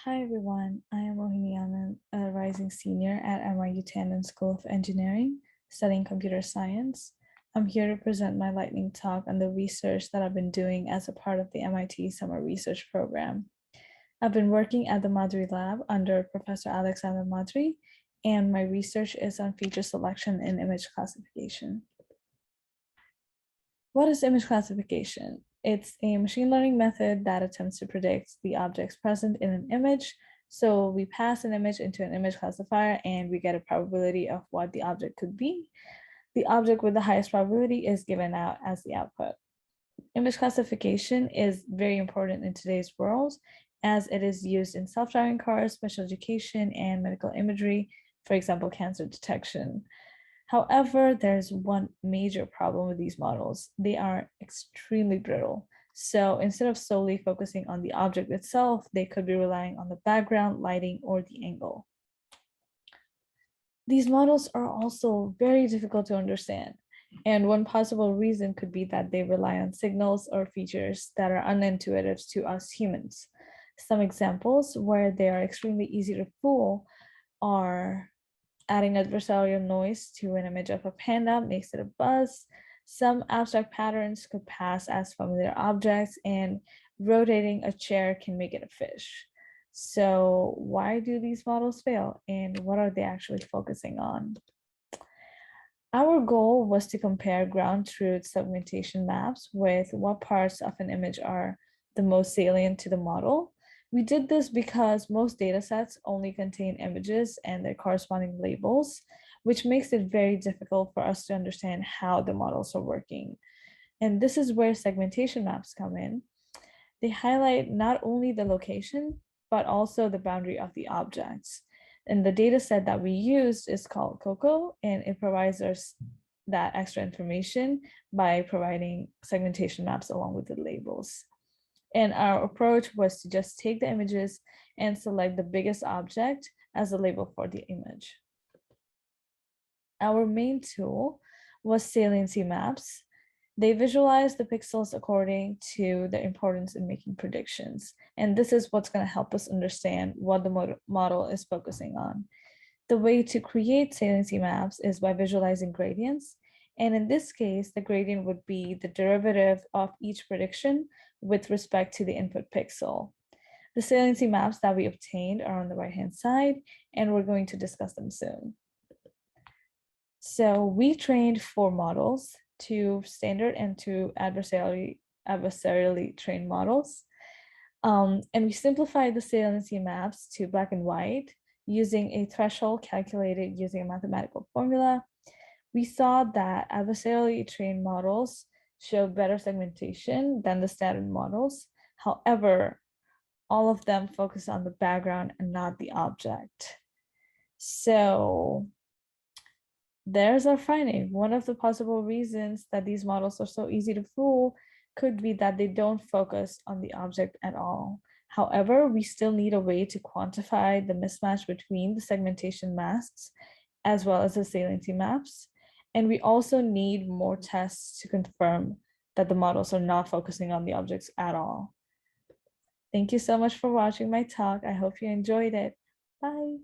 Hi everyone, I am Mohini Anand, a rising senior at NYU Tandon School of Engineering, studying computer science. I'm here to present my lightning talk on the research that I've been doing as a part of the MIT Summer Research Program. I've been working at the Madri Lab under Professor Alexander Madri, and my research is on feature selection and image classification. What is image classification? It's a machine learning method that attempts to predict the objects present in an image. So we pass an image into an image classifier and we get a probability of what the object could be. The object with the highest probability is given out as the output. Image classification is very important in today's world as it is used in self-driving cars, special education, and medical imagery, for example, cancer detection. However, there's one major problem with these models. They are extremely brittle. So instead of solely focusing on the object itself, they could be relying on the background, lighting, or the angle. These models are also very difficult to understand. And one possible reason could be that they rely on signals or features that are unintuitive to us humans. Some examples where they are extremely easy to fool are adding adversarial noise to an image of a panda makes it a buzz. Some abstract patterns could pass as familiar objects, and rotating a chair can make it a fish. So why do these models fail, and what are they actually focusing on? Our goal was to compare ground truth segmentation maps with what parts of an image are the most salient to the model. We did this because most data sets only contain images and their corresponding labels, which makes it very difficult for us to understand how the models are working. And this is where segmentation maps come in. They highlight not only the location, but also the boundary of the objects. And the data set that we used is called COCO, and it provides us that extra information by providing segmentation maps along with the labels. And our approach was to just take the images and select the biggest object as a label for the image. Our main tool was saliency maps. They visualize the pixels according to their importance in making predictions. And this is what's going to help us understand what the model is focusing on. The way to create saliency maps is by visualizing gradients. And in this case, the gradient would be the derivative of each prediction with respect to the input pixel. The saliency maps that we obtained are on the right-hand side, and we're going to discuss them soon. So we trained 4 models, 2 standard and 2 adversarially trained models. And we simplified the saliency maps to black and white using a threshold calculated using a mathematical formula. We saw that adversarially trained models show better segmentation than the standard models. However, all of them focus on the background and not the object. So there's our finding. One of the possible reasons that these models are so easy to fool could be that they don't focus on the object at all. However, we still need a way to quantify the mismatch between the segmentation masks as well as the saliency maps. And we also need more tests to confirm that the models are not focusing on the objects at all. Thank you so much for watching my talk. I hope you enjoyed it. Bye.